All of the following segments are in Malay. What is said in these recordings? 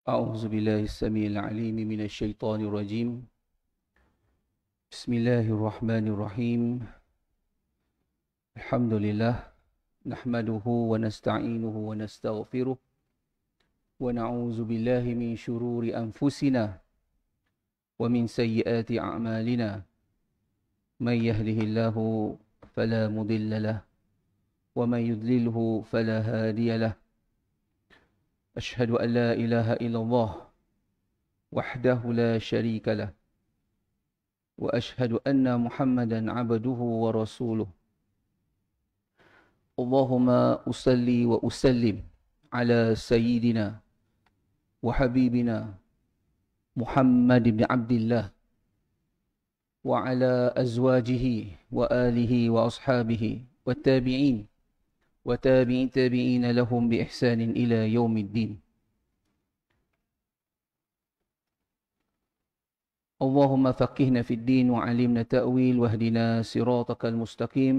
أعوذ بالله السميع العليم من الشيطان الرجيم. بسم الله الرحمن الرحيم. الحمد لله نحمده ونستعينه ونستغفره ونعوذ بالله من شرور أنفسنا ومن سيئات أعمالنا. من يهده الله فلا مضل له ومن يضلله فلا هادي له. أشهد أن لا إله إلا الله وحده لا شريك له وأشهد أن محمدا عبده ورسوله. اللهم أصلي وأسلم على سيدنا وحبيبنا محمد بن عبد الله وعلى أزواجه وآله وأصحابه والتابعين وتابعين لهم بإحسان إلى يوم الدين. اللهم فقهنا في الدين وعلمنا تأويل واهدنا صراطك المستقيم.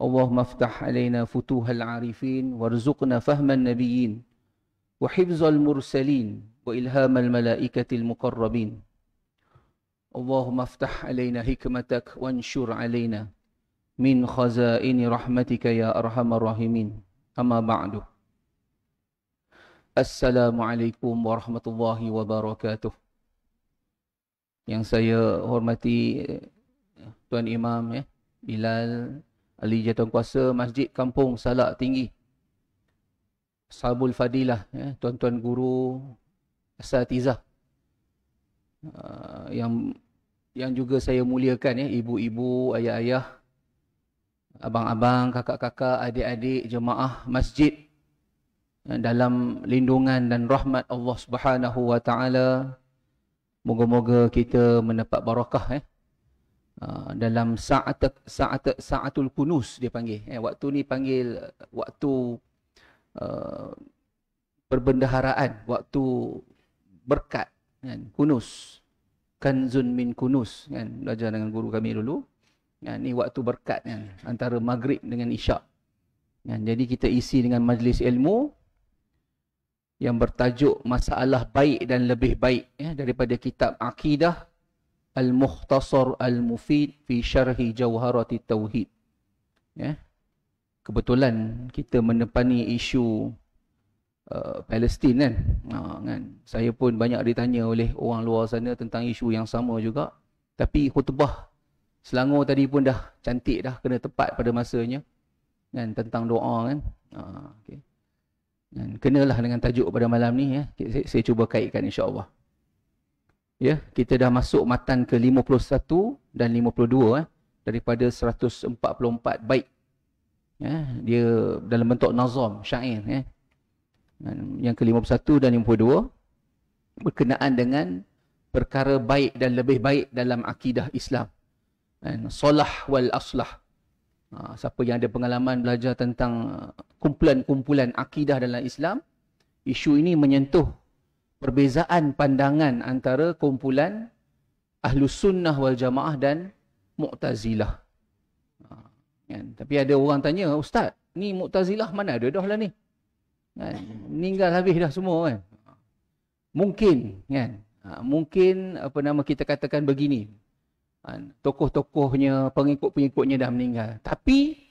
اللهم افتح علينا فتوح العارفين وارزقنا فهم النبيين وحفظ المرسلين وإلهام الملائكة المقربين. اللهم افتح علينا حكمتك وانشر علينا min khazaini rahmatika ya arhamar rahimin. Amma ba'du. Assalamualaikum warahmatullahi wabarakatuh. Yang saya hormati Tuan Imam Bilal Ali Jawatankuasa Masjid Kampung Salak Tinggi, Ashabul Fadilah, tuan-tuan guru, asatizah, yang juga saya muliakan, ibu-ibu, ayah-ayah, abang-abang, kakak-kakak, adik-adik, jemaah masjid dalam lindungan dan rahmat Allah Subhanahu wa taala. Moga-moga kita mendapat barakah dalam saatul kunus dia panggil. Waktu ni panggil waktu perbendaharaan, waktu berkat kan, kunus. Kanzun min kunus kan, belajar dengan guru kami dulu. Ni waktu berkat kan, antara maghrib dengan isyak. Jadi kita isi dengan majlis ilmu yang bertajuk masalah baik dan lebih baik daripada kitab Aqidah Al-Mukhtasar Al-Mufid fi Syarhi Jawharati Tauhid. Kebetulan kita menepani isu Palestin kan. Saya pun banyak ditanya oleh orang luar sana tentang isu yang sama juga. Tapi khutbah Selangor tadi pun dah cantik dah, kena tepat pada masanya kan, tentang doa kan. Okay. Dan kenalah dengan tajuk pada malam ni saya cuba kaitkan insya-Allah. Kita dah masuk matan ke 51 dan 52 daripada 144 bait. Dia dalam bentuk nazam, syair yang ke-51 dan 52 berkenaan dengan perkara baik dan lebih baik dalam akidah Islam. Solah wal aslah. Siapa yang ada pengalaman belajar tentang kumpulan-kumpulan akidah dalam Islam, isu ini menyentuh perbezaan pandangan antara kumpulan Ahlus Sunnah wal Jamaah dan Mu'tazilah. Tapi ada orang tanya, Ustaz, ni Mu'tazilah mana ada dah lah ni? Meninggal habis dah semua kan? Mungkin kan? Mungkin kita katakan begini. Tokoh-tokohnya, pengikut-pengikutnya dah meninggal. Tapi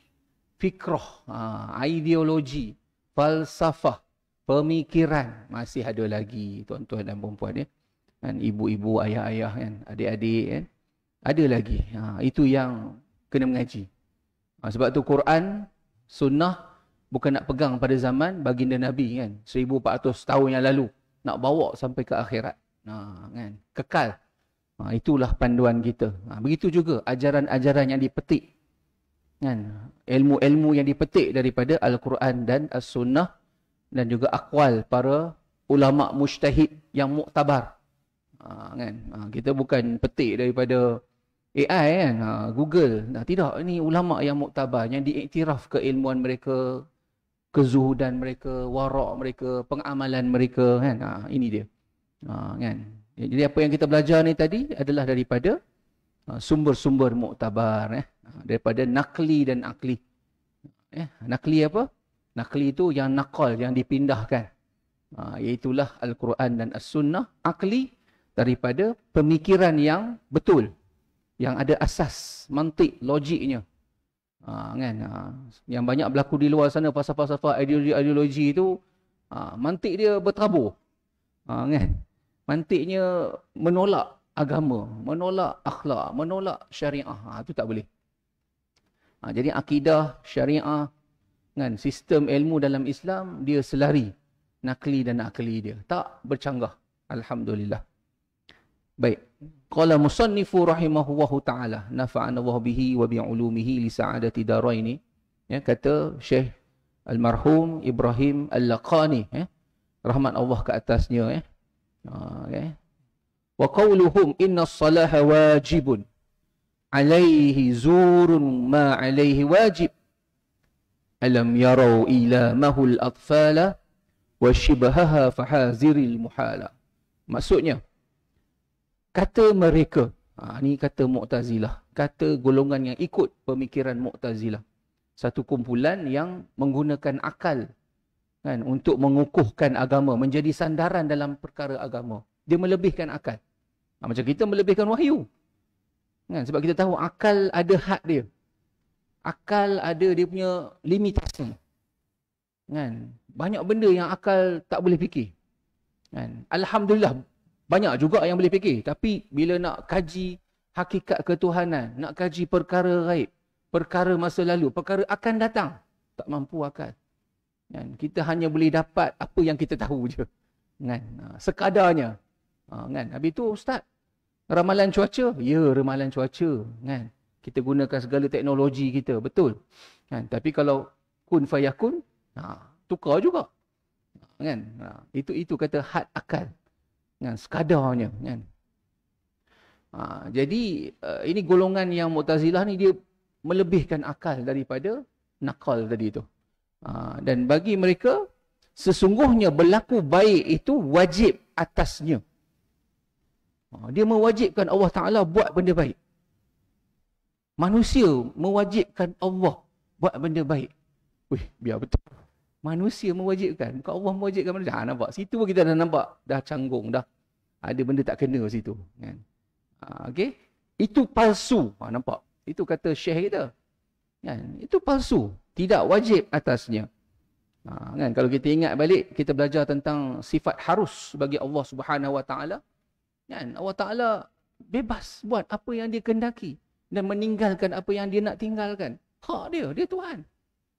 fikrah, ideologi, falsafah, pemikiran masih ada lagi, tuan-tuan dan puan-puan ibu-ibu, ayah-ayah kan, adik-adik kan, ada lagi. Itu yang kena mengaji. Sebab tu Quran, sunnah bukan nak pegang pada zaman baginda Nabi kan, 1400 tahun yang lalu, nak bawa sampai ke akhirat. Kan, kekal. Itulah panduan kita. Begitu juga ajaran-ajaran yang dipetik kan, ilmu-ilmu yang dipetik daripada Al-Quran dan As-Sunnah, dan juga akwal para ulama mujtahid yang muktabar. Kan, kita bukan petik daripada AI kan, Google. Tidak, ini ulama yang muktabar, yang diiktiraf keilmuan mereka, kezuhudan mereka, wara' mereka, pengamalan mereka kan. Ini dia. Kan. Jadi apa yang kita belajar ni tadi adalah daripada sumber-sumber muktabar, daripada nakli dan akli. Nakli apa? Nakli itu yang nakal, yang dipindahkan. Iaitulah Al-Quran dan As-Sunnah akli daripada pemikiran yang betul, yang ada asas, mantik, logiknya. Kan? Yang banyak berlaku di luar sana pasal-pasal ideologi itu, mantik dia bertabur. Kan? Mantiknya menolak agama, menolak akhlak, menolak syariah. Itu tak boleh. Jadi akidah, syariah, kan, sistem ilmu dalam Islam, dia selari nakli dan akli dia. Tak bercanggah. Alhamdulillah. Baik. Qala musannifu rahimahullahu ta'ala nafa'ana Allah bihi wa bi'ulumihi li sa'adati daraini. Ya, kata Syekh Almarhum Ibrahim Al-Laqani, rahmat Allah ke atasnya. Wa qawluhum inna as-salaha wajibun alaihi zurun ma alaihi wajib alam yarau ila mahul atfala wa shibahaha fahaziril muhala. Maksudnya, kata mereka, ni kata Mu'tazilah, kata golongan yang ikut pemikiran Mu'tazilah, satu kumpulan yang menggunakan akal, kan, untuk mengukuhkan agama, menjadi sandaran dalam perkara agama. Dia melebihkan akal. Macam kita melebihkan wahyu. Kan, sebab kita tahu akal ada had dia. Akal ada dia punya limitasi. Kan, banyak benda yang akal tak boleh fikir. Kan, Alhamdulillah, banyak juga yang boleh fikir. Tapi bila nak kaji hakikat ketuhanan, nak kaji perkara gaib, perkara masa lalu, perkara akan datang, tak mampu akal. Kan? Kita hanya boleh dapat apa yang kita tahu je. Kan? Sekadarnya. Kan? Habis tu Ustaz, ramalan cuaca? Ya, ramalan cuaca. Kan? Kita gunakan segala teknologi kita, betul. Kan? Tapi kalau kun fayakun, tukar juga. Kan? Itu kata had akal. Kan, sekadarnya. Kan. Jadi ini golongan yang Mu'tazilah ni, dia melebihkan akal daripada nakal tadi tu. Dan bagi mereka, sesungguhnya berlaku baik itu wajib atasnya. Dia mewajibkan Allah Ta'ala buat benda baik. Manusia mewajibkan Allah buat benda baik. Wih, biar betul. Manusia mewajibkan, bukan Allah mewajibkan manusia. Nampak? Situ pun kita dah nampak, dah canggung dah. Ada benda tak kena situ. Kan? Okay? Itu palsu. Nampak? Itu kata Syekh kita. Kan? Itu palsu. Tidak wajib atasnya. Kan? Kalau kita ingat balik, kita belajar tentang sifat harus bagi Allah Subhanahu Wa Taala. Kan? Allah Ta'ala bebas buat apa yang dia kehendaki. Dan meninggalkan apa yang dia nak tinggalkan. Hak dia. Dia Tuhan.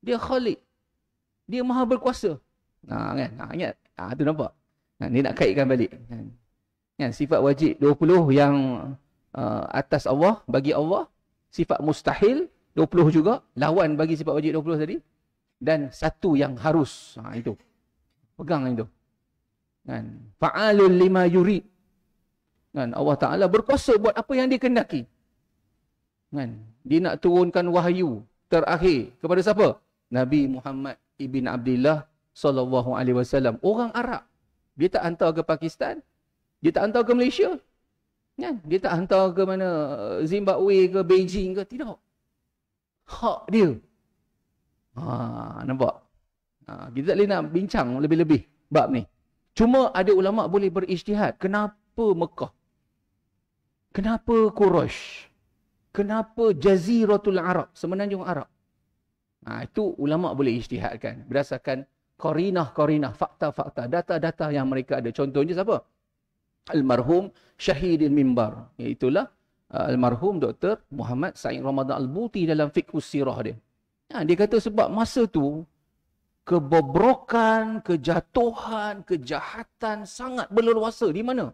Dia Khalik. Dia maha berkuasa. Kan? Ingat? Itu nampak? Dia nak kaitkan balik. Kan? Sifat wajib 20 yang atas Allah, bagi Allah. Sifat mustahil 20 juga. Lawan bagi sifat wajib 20 tadi. Dan satu yang harus. Itu. Pegang itu. Kan? Fa'alul lima yurid. Kan? Allah Ta'ala berkuasa buat apa yang dia kehendaki. Kan? Dia nak turunkan wahyu terakhir kepada siapa? Nabi Muhammad ibn Abdullah sallallahu alaihi wasallam, orang Arab. Dia tak hantar ke Pakistan, dia tak hantar ke Malaysia. Kan? Dia tak hantar ke mana, Zimbabwe ke Beijing ke, tidak. Hak dia. Nampak? Kita tak boleh nak bincang lebih-lebih bab ni. Cuma ada ulama boleh berijtihad. Kenapa Mekah? Kenapa Quraisy? Kenapa Jaziratul Arab, semenanjung Arab? Itu ulama boleh ijtihadkan berdasarkan qarinah-qarinah, fakta-fakta, data-data yang mereka ada. Contohnya siapa? Almarhum Syahidil Mimbar, iaitulah almarhum Dr. Muhammad Said Ramadan Al-Buti dalam Fiqhus Sirah dia. Dia kata sebab masa tu kebobrokan, kejatuhan, kejahatan sangat berleluasa. Di mana?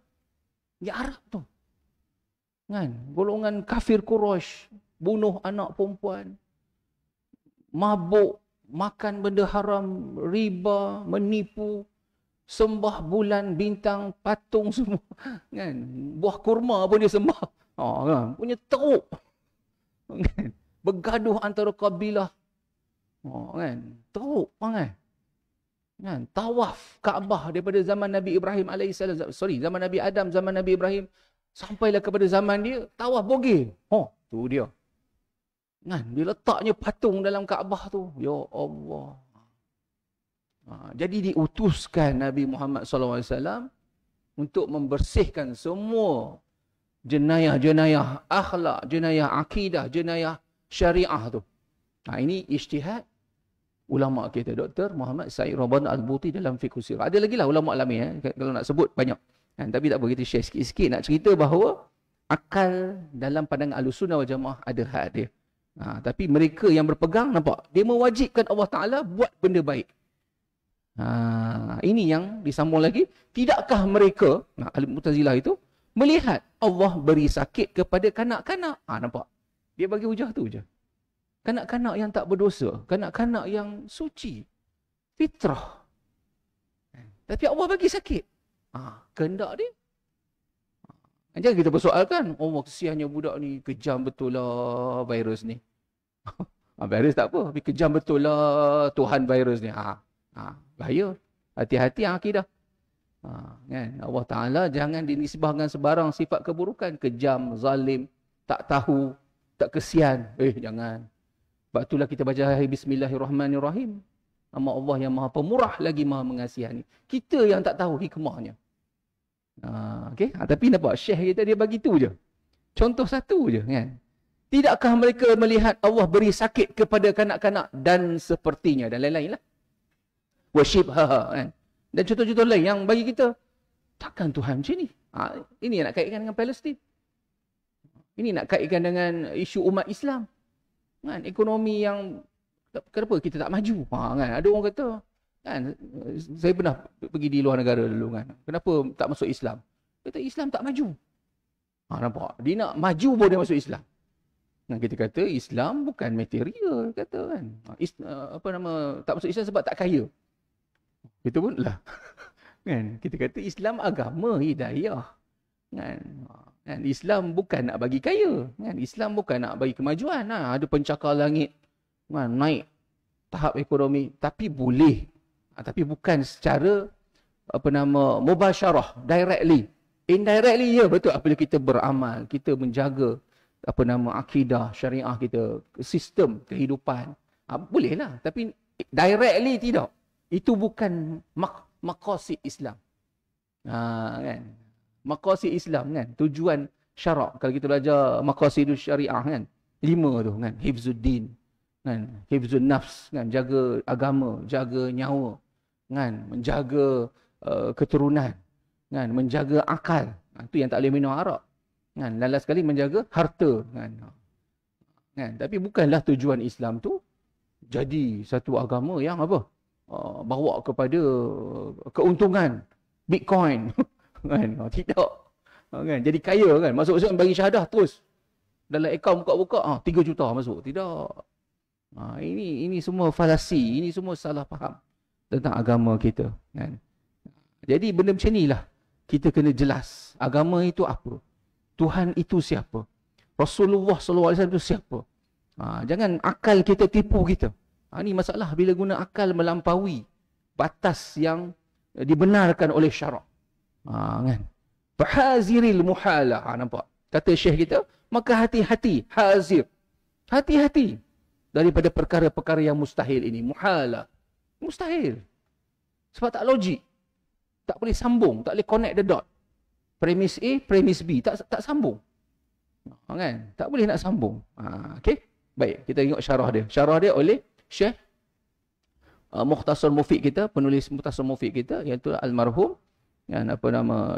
Di Arab tu. Kan? Golongan kafir Quraisy bunuh anak perempuan, mabuk, makan benda haram, riba, menipu, sembah bulan, bintang, patung semua. Kan? Buah kurma pun dia sembah. Kan? Punya teruk. Kan? Bergaduh antara kabilah. Kan? Teruk kan? Kan? Tawaf Kaabah daripada zaman Nabi Ibrahim alaihissalam. Zaman Nabi Adam, zaman Nabi Ibrahim. Sampailah kepada zaman dia, tawaf bogil. Tu dia. Kan? Dia letaknya patung dalam Kaabah tu. Ya Allah. Jadi diutuskan Nabi Muhammad SAW untuk membersihkan semua jenayah-jenayah akhlak, jenayah akidah, jenayah syariah tu. Ini ijtihad ulama kita, Dr. Muhammad Said Raban Al-Buti dalam Fiqh Sirah. Ada lagi lah ulama alamin, kalau nak sebut banyak. Tapi tak apa, kita share sikit-sikit. Nak cerita bahawa akal dalam pandangan Ahlussunnah wal Jamaah ada had dia. Tapi mereka yang berpegang, nampak, dia mewajibkan Allah Ta'ala buat benda baik. Ini yang disambung lagi. Tidakkah mereka, Al-Mu'tazilah itu, melihat Allah beri sakit kepada kanak-kanak? Nampak? Dia bagi hujah tu je. Kanak-kanak yang tak berdosa. Kanak-kanak yang suci. Fitrah. Tapi Allah bagi sakit. Kehendak dia. Jangan kita persoalkan, oh kesiannya budak ni, kejam betul lah virus ni. Virus tak apa, tapi kejam betul lah Tuhan virus ni. Bahaya. Hati-hati akidah. Kan? Allah Ta'ala jangan dinisbahkan sebarang sifat keburukan. Kejam, zalim, tak tahu, tak kesian. Jangan. Sebab itulah kita baca Bismillahirrahmanirrahim. Nama Allah yang maha pemurah lagi maha mengasihani. Kita yang tak tahu hikmahnya. Okay? Tapi nampak Syekh kita dia bagi tu je. Contoh satu je kan. Tidakkah mereka melihat Allah beri sakit kepada kanak-kanak dan sepertinya dan lain-lain lah. Wasyibha kan. Dan contoh-contoh lain yang bagi kita, takkan Tuhan macam ni. Ini nak kaitkan dengan Palestin. Ini nak kaitkan dengan isu umat Islam. Kan? Ekonomi yang, kenapa kita tak maju? Kan? Ada orang kata, kan? Saya pernah pergi di luar negara dulu kan. Kenapa tak masuk Islam? Kata Islam tak maju. Nampak? Dia nak maju pun dia masuk Islam. Nah, kita kata Islam bukan material, kata kan. Tak masuk Islam sebab tak kaya. Itu pun lah. Kan? Kita kata Islam agama hidayah. Kan? Islam bukan nak bagi kaya. Kan? Islam bukan nak bagi kemajuan. Ada pencakar langit. Kan? Naik tahap ekonomi. Tapi boleh. Tapi bukan secara mubasyarah. Directly. Indirectly ya betul. Apabila kita beramal. Kita menjaga akidah syariah kita. Sistem kehidupan. Bolehlah. Tapi directly tidak. Itu bukan maqasid Islam. Kan? Maqasid Islam kan. Tujuan syarak. Kalau kita belajar maqasidus syariah kan. 5 tu kan. Hifzuddin. Kan? Hifzun nafs. Kan? Jaga agama. Jaga nyawa. Kan? Menjaga keturunan. Kan? Menjaga akal. Itu yang tak boleh minum arak. Kan? Dan last sekali menjaga harta. Kan? Tapi bukanlah tujuan Islam tu jadi satu agama yang apa? Bawa kepada keuntungan Bitcoin. Kan? Tidak. Kan? Jadi kaya kan. Masuk Islam bagi syahadah terus. Dalam akaun buka-buka 3 juta masuk. Tidak. Ini semua falasi. Ini semua salah faham tentang agama kita. Kan? Jadi benda macam inilah kita kena jelas. Agama itu apa? Tuhan itu siapa? Rasulullah SAW itu siapa? Jangan akal kita tipu kita. Ini masalah bila guna akal melampaui batas yang dibenarkan oleh syarak. Kan? Fahaziril muhala. Nampak? Kata Syekh kita, maka hati-hati, hazir. Hati-hati daripada perkara-perkara yang mustahil ini. Muhala. Mustahil. Sebab tak logik. Tak boleh sambung, tak boleh connect the dot. Premis A, premis B, tak sambung. Kan? Tak boleh nak sambung. Okey? Baik, kita tengok syarah dia. Syarah dia oleh Syekh Mukhtasar Mufid kita, penulis Mukhtasar Mufid kita, iaitu almarhum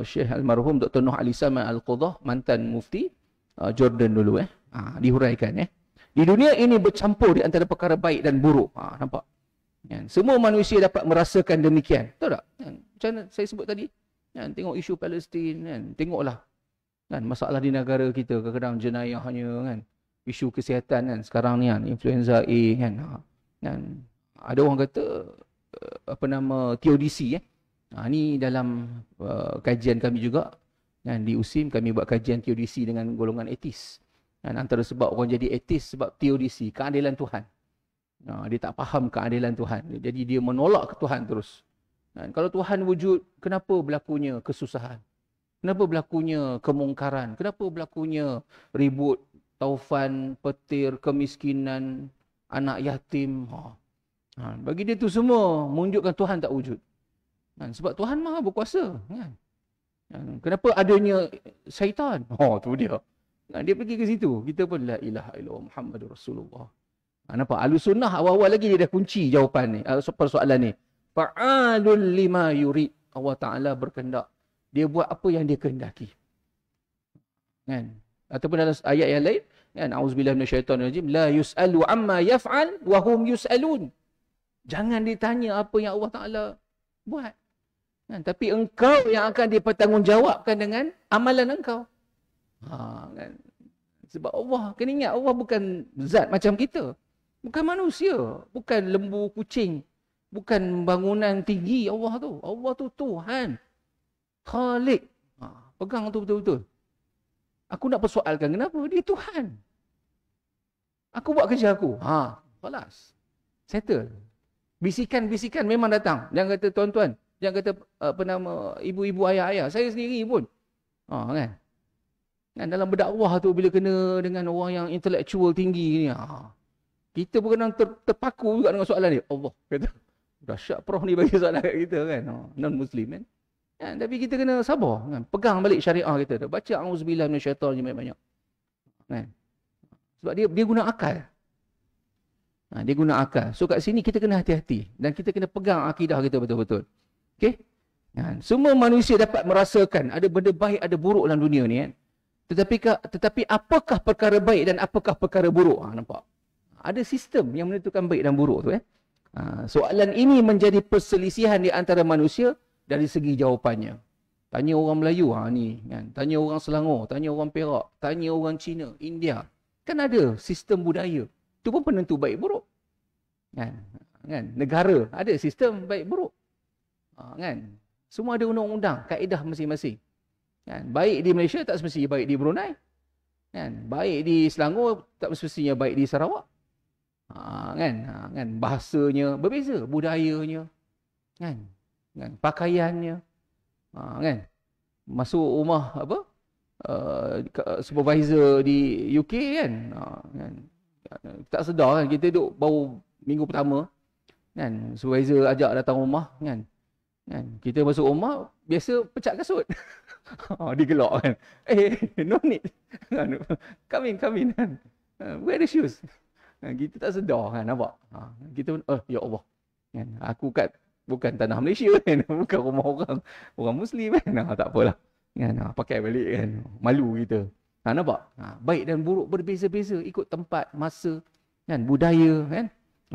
Syekh almarhum Dr. Nuh Ali Salman Al-Qudah, mantan mufti Jordan dulu dihuraikan Di dunia ini bercampur di antara perkara baik dan buruk. Nampak? Semua manusia dapat merasakan demikian. Tahu tak? Macam mana saya sebut tadi? Tengok isu Palestin kan. Tengoklah kan masalah di negara kita, kadang-kadang jenayahnya kan. Isu kesihatan kan sekarang ni kan, influenza A kan. Ada orang kata teodisi ni dalam kajian kami juga kan, di USIM kami buat kajian teodisi dengan golongan etis. Antara sebab orang jadi etis sebab teodisi, keadilan Tuhan. Dia tak faham keadilan Tuhan. Jadi dia menolak ke Tuhan terus. Kalau Tuhan wujud, kenapa berlakunya kesusahan? Kenapa berlakunya kemungkaran? Kenapa berlakunya ribut, taufan, petir, kemiskinan, anak yatim? Bagi dia tu semua menunjukkan Tuhan tak wujud. Sebab Tuhan Maha berkuasa. Kenapa adanya syaitan? Tu dia. Dia pergi ke situ. Kita pun la ilaha illallah Muhammadur Rasulullah. Nampak? Ahlussunnah awal-awal lagi dia dah kunci jawapan ni, persoalan ni. Fa'alul lima yurid. Allah Ta'ala berkehendak. Dia buat apa yang dia kehendaki. Ataupun dalam ayat yang lain, auzubillahi minasyaitonirrajim, la yus'alu amma yaf'al wa hum yus'alun. Jangan ditanya apa yang Allah Ta'ala buat. Tapi engkau yang akan dipertanggungjawabkan dengan amalan engkau. Sebab Allah, kena ingat Allah bukan zat macam kita. Bukan manusia. Bukan lembu kucing. Bukan bangunan tinggi Allah tu. Allah tu Tuhan. Khalik. Pegang tu betul-betul. Aku nak persoalkan kenapa? Dia Tuhan. Aku buat kerja aku. Kelas. Settle. Bisikan-bisikan memang datang. Jangan kata tuan-tuan. Jangan kata ibu-ibu, ayah-ayah. Saya sendiri pun. Kan? Dalam berdakwah tu bila kena dengan orang yang intelektual tinggi ni. Kita pun kadang terpaku juga dengan soalan ni. Allah kata. Dahsyat Prof ni bagi soalan kat kita kan. Non-Muslim kan. Tapi kita kena sabar. Kan? Pegang balik syariah kita. Baca auzubillahi minasyaitonir banyak-banyak. Kan? Sebab dia guna akal. Dia guna akal. So kat sini kita kena hati-hati. Dan kita kena pegang akidah kita betul-betul. Okay? Semua manusia dapat merasakan ada benda baik, ada buruk dalam dunia ni kan. Tetapi apakah perkara baik dan apakah perkara buruk? Nampak? Ada sistem yang menentukan baik dan buruk tu. Soalan ini menjadi perselisihan di antara manusia dari segi jawapannya. Tanya orang Melayu, ni kan. Tanya orang Selangor, tanya orang Perak, tanya orang Cina, India. Kan ada sistem budaya. Itu pun penentu baik buruk. Kan? Negara ada sistem baik buruk. Kan? Semua ada undang-undang, kaedah masing-masing. Kan? Baik di Malaysia tak semestinya baik di Brunei. Kan? Baik di Selangor tak semestinya baik di Sarawak. Kan? Bahasanya berbeza, budayanya. Kan? Pakaiannya. Kan? Masuk rumah supervisor di UK kan. Tak sedar kan, kita duduk baru minggu pertama kan, supervisor ajak datang rumah kan. Kita masuk rumah biasa pecat kasut. Digelak kan. No need. Come in kan. Wear the shoes. Kita tak sedar kan, nampak. Kita pun ya Allah. Kan, aku bukan tanah Malaysia kan, bukan rumah orang Muslim kan. Tak apalah. Kan, pakai balik kan. Malu kita. Nampak? Baik dan buruk berbeza-beza ikut tempat, masa, kan, budaya kan.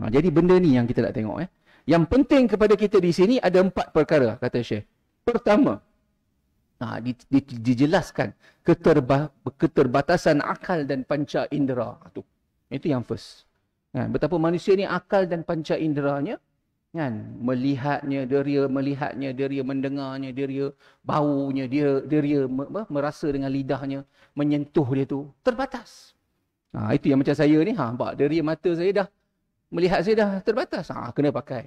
Jadi benda ni yang kita nak tengok. Yang penting kepada kita di sini ada 4 perkara kata Syekh. Pertama, dijelaskan keterbatasan akal dan panca indera. Itu yang first. Betapa manusia ni akal dan panca inderanya kan, melihatnya, dia mendengarnya, dia baunya, dia merasa dengan lidahnya, menyentuh dia tu terbatas. Itu yang macam saya ni, nampak deria mata saya dah, melihat saya dah terbatas. Kena pakai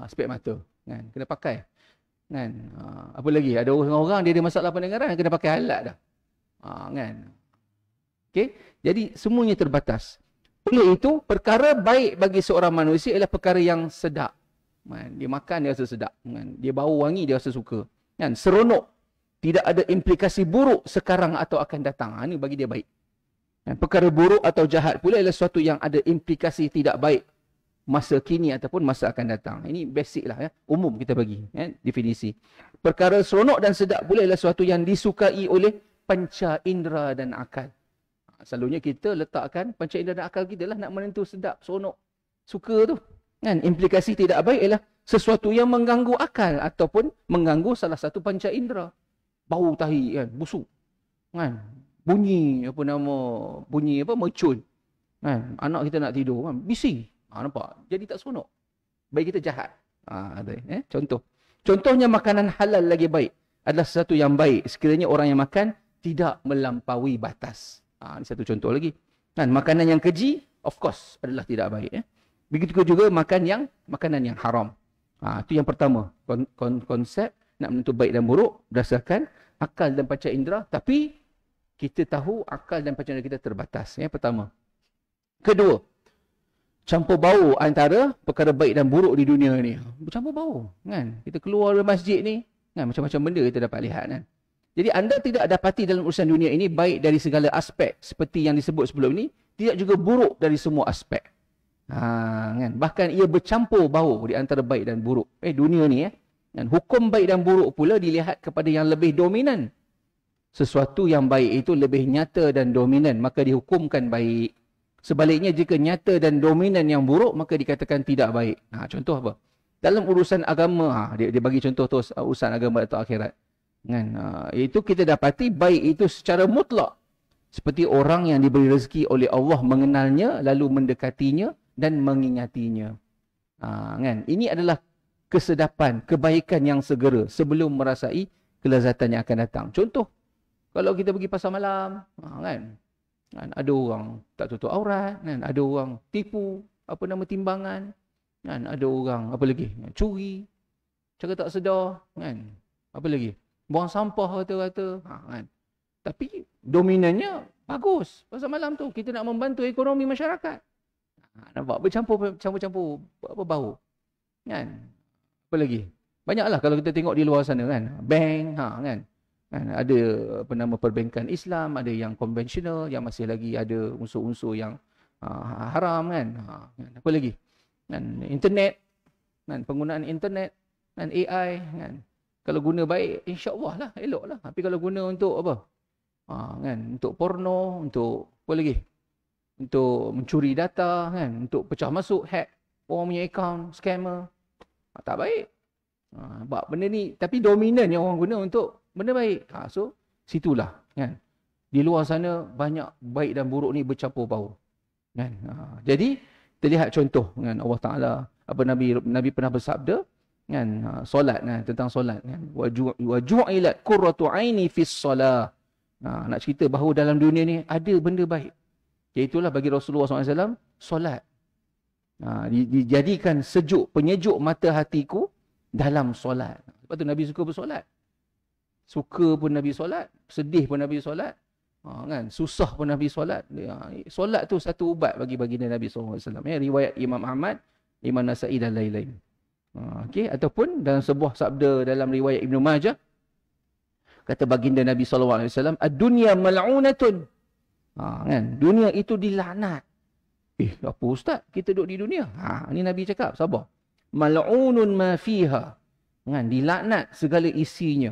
spek mata kan, kena pakai kan. Apa lagi, ada orang dia ada masalah pendengaran, kena pakai alat dah. Kan. Okey, jadi semuanya terbatas. Oleh itu, perkara baik bagi seorang manusia ialah perkara yang sedap. Dia makan, dia rasa sedap. Dia bau wangi, dia rasa suka. Seronok. Tidak ada implikasi buruk sekarang atau akan datang. Ini bagi dia baik. Perkara buruk atau jahat pula ialah sesuatu yang ada implikasi tidak baik masa kini ataupun masa akan datang. Ini basic lah. Umum kita bagi definisi. Perkara seronok dan sedap pula ialah sesuatu yang disukai oleh panca indera dan akal. Selalunya kita letakkan panca indera dan akal kita lah nak menentu sedap, seronok, suka tu. Kan? Implikasi tidak baik ialah sesuatu yang mengganggu akal ataupun mengganggu salah satu panca indera. Bau tahi kan, busuk. Kan? Bunyi mercun. Kan? Anak kita nak tidur kan, bising. Nampak? Jadi tak seronok. Bagi kita jahat. Contoh. Contohnya makanan halal lagi baik adalah sesuatu yang baik sekiranya orang yang makan tidak melampaui batas. Ini satu contoh lagi. Kan, makanan yang keji, of course, adalah tidak baik. Begitu juga makanan yang haram. Itu yang pertama. Konsep nak menentu baik dan buruk berdasarkan akal dan panca indera. Tapi, kita tahu akal dan panca indera kita terbatas. Pertama. Kedua, campur bau antara perkara baik dan buruk di dunia ni. Bercampur bau, kan? Kita keluar dari masjid ni, kan, macam-macam benda kita dapat lihat, kan? Jadi anda tidak dapati dalam urusan dunia ini baik dari segala aspek seperti yang disebut sebelum ini, tidak juga buruk dari semua aspek. Kan? Bahkan ia bercampur bau di antara baik dan buruk. Dunia ni, Dan hukum baik dan buruk pula dilihat kepada yang lebih dominan. Sesuatu yang baik itu lebih nyata dan dominan, maka dihukumkan baik. Sebaliknya, jika nyata dan dominan yang buruk, maka dikatakan tidak baik. Contoh apa? Dalam urusan agama, dia bagi contoh tu, urusan agama atau akhirat. Kan? Itu kita dapati baik itu secara mutlak. Seperti orang yang diberi rezeki oleh Allah mengenalnya, lalu mendekatinya dan mengingatinya. Kan? Ini adalah kesedapan, kebaikan yang segera sebelum merasai kelezatan yang akan datang. Contoh, kalau kita pergi pasar malam, kan? Ada orang tak tutup aurat, kan? Ada orang tipu, timbangan, kan? Ada orang, apa lagi? Curi, cara tak sedar, kan? Apa lagi? Buang sampah kata-kata, kan? Tapi dominannya bagus. Pasar malam tu, kita nak membantu ekonomi masyarakat. Nampak? Bercampur-campur bau. Kan? Apa lagi? Banyaklah kalau kita tengok di luar sana, kan? Bank, kan? Ada perbankan Islam, ada yang konvensional, yang masih lagi ada unsur-unsur yang haram, kan? Apa lagi? Dan internet, kan? Penggunaan internet dan AI, kan? Kalau guna baik, insya-Allah lah, elok lah. Tapi kalau guna untuk apa? Kan? Untuk porno, untuk apa lagi? Untuk mencuri data, kan? Untuk pecah masuk, hack orang punya account, scammer, tak baik. Benda ni, tapi dominan yang orang guna untuk benda baik. So, situlah, kan? Di luar sana, banyak baik dan buruk ni bercampur bau. Kan? Jadi, terlihat contoh, kan? Allah Ta'ala, Nabi pernah bersabda, kan? Solat, kan? Tentang solat, kan? Wa ju'ilat qurratu aini fis solah. Nak cerita bahawa dalam dunia ni ada benda baik. Iaitulah bagi Rasulullah SAW, solat. Dijadikan penyejuk mata hatiku dalam solat. Sebab tu Nabi suka bersolat. Suka pun Nabi solat, sedih pun Nabi solat, kan? Susah pun Nabi solat. Solat tu satu ubat bagi baginda Nabi SAW. Riwayat Imam Ahmad, Imam Nasa'i dan lain-lain. Okay? Ataupun dalam sebuah sabda dalam riwayat Ibn Majah, kata baginda Nabi SAW, ad-dunya mal'unatun. Kan? Dunia itu dilaknat. Apa ustaz? Kita duduk di dunia. Ini Nabi cakap, sabar. Mal'unun ma fiha. Kan? Dilaknat segala isinya.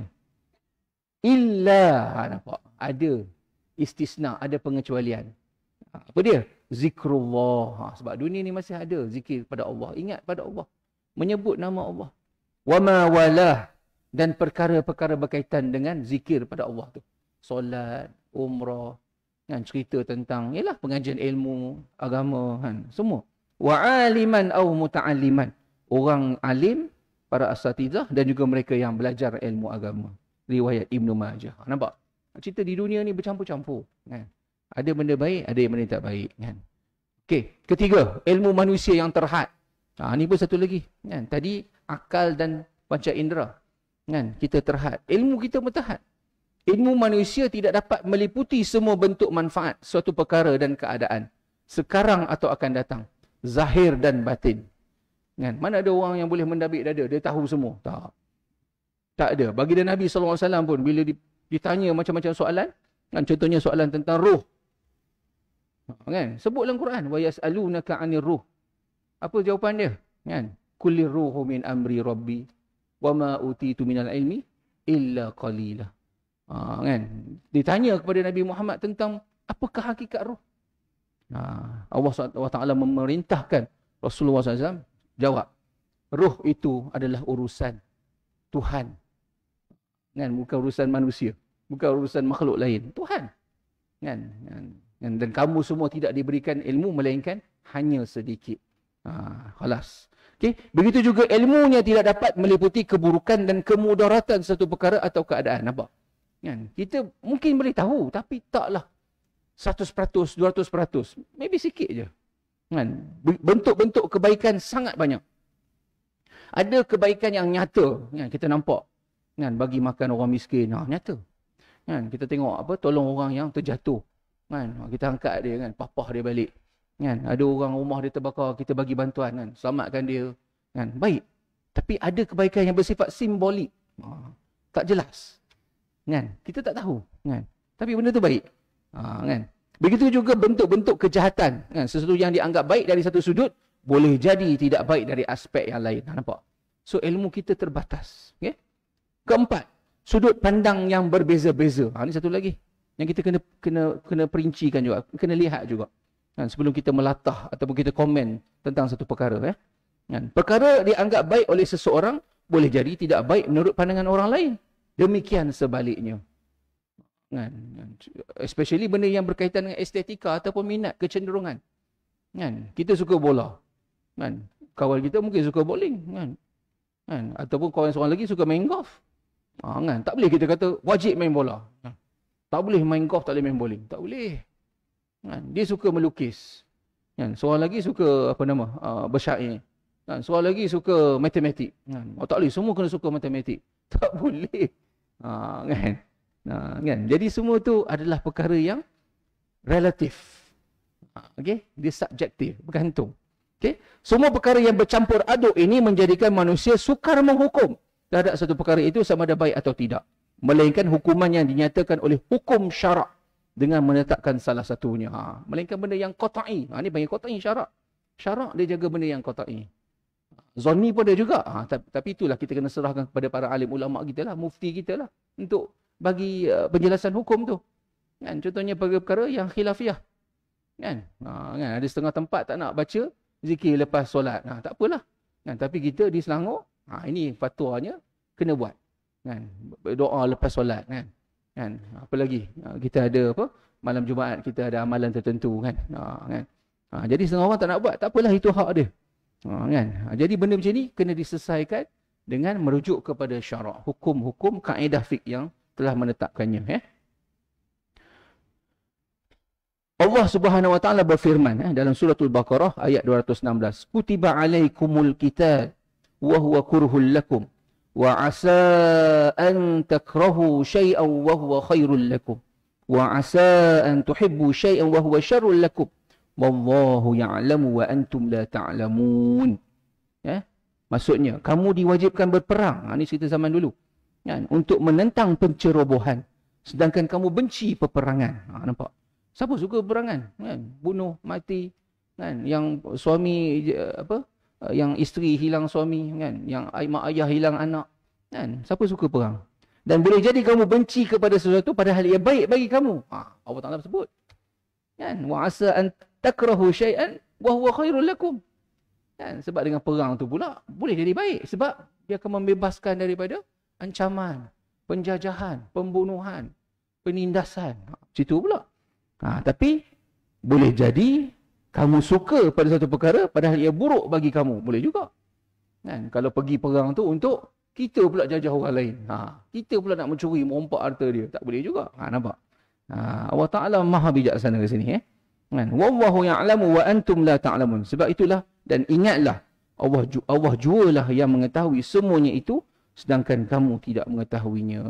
Illa, nampak? Ada istisna, ada pengecualian. Apa dia? Zikrullah. Sebab dunia ni masih ada zikir pada Allah. Ingat pada Allah. Menyebut nama Allah. Wa ma walah. Dan perkara-perkara berkaitan dengan zikir pada Allah tu. Solat, umrah, kan? Cerita tentang, yalah, pengajian ilmu, agama, kan? Semua. Wa aliman au muta'alliman. Orang alim, para asatidzah dan juga mereka yang belajar ilmu agama. Riwayat Ibn Majah. Nampak? Cerita di dunia ni bercampur-campur. Kan? Ada benda baik, ada yang benda tak baik. Kan? Okey, ketiga, ilmu manusia yang terhad. Ni pun satu lagi. Kan? Tadi, akal dan panca indera. Kan? Kita terhad. Ilmu kita terhad. Ilmu manusia tidak dapat meliputi semua bentuk manfaat suatu perkara dan keadaan. Sekarang atau akan datang. Zahir dan batin. Kan? Mana ada orang yang boleh mendabik dada, dia tahu semua? Tak ada. Baginda Nabi SAW pun bila ditanya macam-macam soalan, kan? Contohnya soalan tentang ruh. Kan? Sebut dalam Quran, wa yas'alunaka 'anir ruh. Apa jawapan dia? Kan? Kullir ruhu min amri rabbi wa ma utitu minal ilmi illa qalila. Kan? Ditanya kepada Nabi Muhammad tentang apakah hakikat ruh. Allah Ta'ala memerintahkan Rasulullah SAW jawab, ruh itu adalah urusan Tuhan. Kan? Bukan urusan manusia. Bukan urusan makhluk lain. Tuhan. Kan? Dan kamu semua tidak diberikan ilmu melainkan hanya sedikit. Khalas. Okay? Begitu juga ilmunya tidak dapat meliputi keburukan dan kemudaratan satu perkara atau keadaan. Nampak? Kan? Kita mungkin boleh tahu, tapi taklah 100%, 200%. Maybe sikit je. Kan? Bentuk-bentuk kebaikan sangat banyak. Ada kebaikan yang nyata. Kan? Kita nampak. Kan? Bagi makan orang miskin. Nyata. Kan? Kita tengok tolong orang yang terjatuh. Kan? Kita angkat dia, kan? Papah dia balik. Kan? Ada orang rumah dia terbakar, kita bagi bantuan kan, selamatkan dia. Kan? Baik. Tapi ada kebaikan yang bersifat simbolik. Tak jelas. Kan? Kita tak tahu. Kan? Tapi benda tu baik. Kan? Begitu juga bentuk-bentuk kejahatan. Kan? Sesuatu yang dianggap baik dari satu sudut, boleh jadi tidak baik dari aspek yang lain. Nampak? So ilmu kita terbatas. Okay? Keempat, sudut pandang yang berbeza-beza. Ini satu lagi yang kita kena perincikan juga, kena lihat juga. Kan? Sebelum kita melatah ataupun kita komen tentang satu perkara. Kan? Perkara dianggap baik oleh seseorang, boleh jadi tidak baik menurut pandangan orang lain. Demikian sebaliknya. Kan? Especially benda yang berkaitan dengan estetika ataupun minat, kecenderungan. Kan? Kita suka bola. Kan? Kawan kita mungkin suka bowling. Kan? Ataupun kawan seorang lagi suka main golf. Kan? Tak boleh kita kata wajib main bola. Tak boleh main golf, tak boleh main bowling. Tak boleh. Kan? Dia suka melukis. Kan? Seorang lagi suka bersyair. Kan? Seorang lagi suka matematik. Kan? Tak boleh, semua kena suka matematik. Tak boleh. Kan? Kan? Jadi semua tu adalah perkara yang relatif. Okay? Dia subjektif, bergantung. Okay? Semua perkara yang bercampur aduk ini menjadikan manusia sukar menghukum terhadap satu perkara itu sama ada baik atau tidak. Melainkan hukuman yang dinyatakan oleh hukum syarak dengan menetapkan salah satunya. Melainkan benda yang qata'i. Ini panggil qata'i syarak. Syarak dia jaga benda yang qata'i. Zonni pun ada juga. Tapi itulah kita kena serahkan kepada para alim ulama kita lah, mufti kita lah, untuk bagi penjelasan hukum tu. Kan? Contohnya perkara yang khilafiyah. Kan? Kan? Ada setengah tempat tak nak baca zikir lepas solat. Tak apalah. Kan? Tapi kita di Selangor, ini fatwanya kena buat. Kan? Doa lepas solat. Kan? Apa lagi? Kita ada malam Jumaat kita ada amalan tertentu. Kan? Kan? Jadi setengah orang tak nak buat. Tak apalah, itu hak dia. Kan? Jadi benda macam ni kena diselesaikan dengan merujuk kepada syarak. Hukum-hukum kaedah fiqh yang telah menetapkannya. Allah Subhanahu wa taala berfirman dalam suratul Baqarah ayat 216, kutiba alaikumul qital wa huwa kurhul lakum wa asa an takrahu syai'an wa huwa khairul lakum wa asa an tuhibbu syai'an wa huwa syarrul lakum wallahu ya'lamu wa antum la ta'lamun. Maksudnya kamu diwajibkan berperang. Ini cerita zaman dulu. Kan? Untuk menentang pencerobohan. Sedangkan kamu benci peperangan. Nampak? Siapa suka peperangan? Kan? Bunuh, mati. Kan? Yang suami, yang isteri hilang suami. Kan? Yang mak ayah hilang anak. Kan? Siapa suka perang? Dan boleh jadi kamu benci kepada sesuatu padahal ia baik bagi kamu. Allah Ta'ala sebut. Kan? Wa asa an takrahu syai'an wa huwa khairul lakum. Kan? Sebab dengan perang tu pula boleh jadi baik. Sebab dia akan membebaskan daripada ancaman, penjajahan, pembunuhan, penindasan. Situ pula. Tapi boleh jadi kamu suka pada satu perkara padahal ia buruk bagi kamu. Boleh juga. Kan? Kalau pergi perang tu untuk kita pula jajah orang lain. Kita pula nak mencuri, merompak harta dia. Tak boleh juga. Nampak? Allah Ta'ala maha bijaksana ke sini. Kan? Wallahu ya'lamu wa antum la ta'lamun. Sebab itulah, dan ingatlah, Allah jualah yang mengetahui semuanya itu, sedangkan kamu tidak mengetahuinya.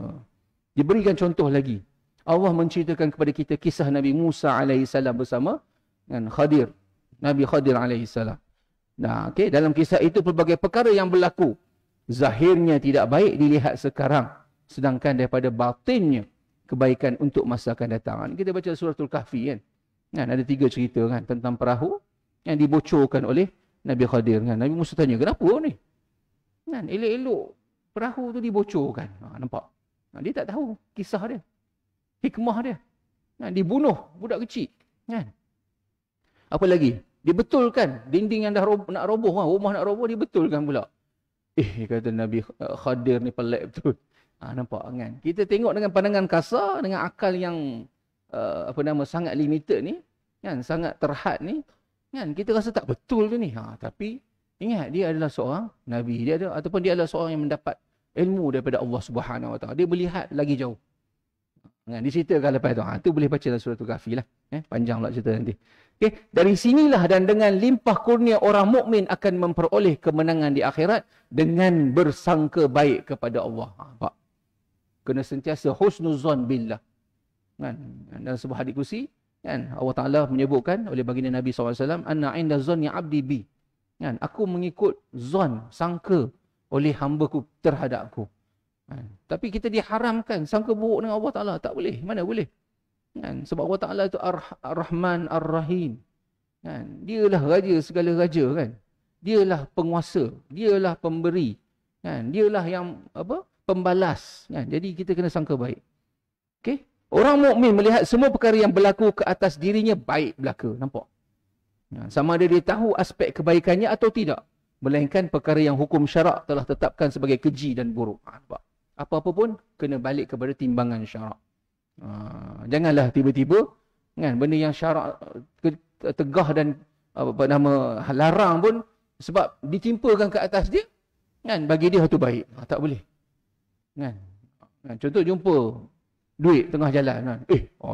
Diberikan contoh lagi. Allah menceritakan kepada kita kisah Nabi Musa AS bersama dengan Khadir. Nabi Khadir AS. Dalam kisah itu pelbagai perkara yang berlaku. Zahirnya tidak baik dilihat sekarang. Sedangkan daripada batinnya, kebaikan untuk masa akan datang. Kita baca suratul Kahfi kan. Ada 3 cerita kan tentang perahu yang dibocorkan oleh Nabi Khadir. Nabi Musa tanya, kenapa ni? Elok-elok perahu tu dibocorkan. Nampak? Dia tak tahu kisah dia. Hikmah dia. Dibunuh budak kecil. Apa lagi? Dibetulkan. Dinding yang dah nak roboh. Rumah nak roboh, dibetulkan pula. Kata Nabi Khadir ni pelik betul. Nampak kan? Kita tengok dengan pandangan kasar, dengan akal yang sangat limited ni. Kan? Sangat terhad ni. Kan? Kita rasa tak betul tu ni. Tapi ingat, dia adalah seorang Nabi. Ataupun dia adalah seorang yang mendapat ilmu daripada Allah Subhanahu Wa Taala. Dia melihat lagi jauh. Diceritakan lepas tu. Itu boleh baca dalam surah Kahfi lah. Panjang pula cerita nanti. Dari sinilah dan dengan limpah kurnia orang mukmin akan memperoleh kemenangan di akhirat dengan bersangka baik kepada Allah. Nampak? Kena sentiasa husnuzan billah. Dalam sebuah hadis kursi, Kan? Allah Ta'ala menyebutkan oleh baginda Nabi SAW, Anna inda zanni abdi bi. Kan? Aku mengikut zon, sangka oleh hamba-Ku terhadap-Ku. Kan? Tapi kita diharamkan sangka buruk dengan Allah Ta'ala. Tak boleh. Mana boleh? Kan? Sebab Allah Ta'ala itu Ar-Rahman Ar-Rahim. Kan? Dialah raja segala raja. Kan? Dialah penguasa. Dialah pemberi. Kan? Dialah yang pembalas. Kan? Jadi kita kena sangka baik. Okay? Orang mukmin melihat semua perkara yang berlaku ke atas dirinya baik belaka. Nampak? Sama ada dia tahu aspek kebaikannya atau tidak. Melainkan perkara yang hukum syarak telah tetapkan sebagai keji dan buruk. Nampak? Apa-apa pun kena balik kepada timbangan syarak. Janganlah tiba-tiba kan, benda yang syarak tegah dan larang pun sebab ditimpakan ke atas dia, kan, bagi dia itu baik. Tak boleh. Kan? Contoh jumpa duit tengah jalan kan.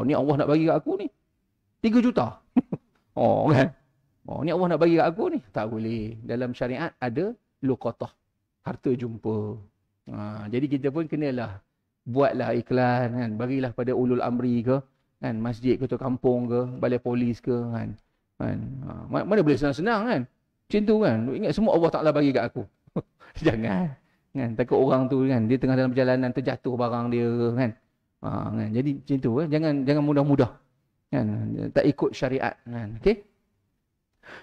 Ni Allah nak bagi kat aku ni 3 juta. Kan. Ni Allah nak bagi kat aku ni. Tak boleh. Dalam syariat ada luqatah, harta jumpa. Jadi kita pun kenalah buatlah iklan kan, bagilah pada ulul amri ke, kan, masjid ke, kampung ke, balai polis ke, kan. Mana boleh senang-senang kan. Macam tu kan. Ingat semua Allah Ta'ala bagi kat aku. Jangan. Kan, takut orang tu kan, dia tengah dalam perjalanan terjatuh barang dia kan. Kan? Jadi macam tu jangan mudah-mudah kan, tak ikut syariat kan. Okey.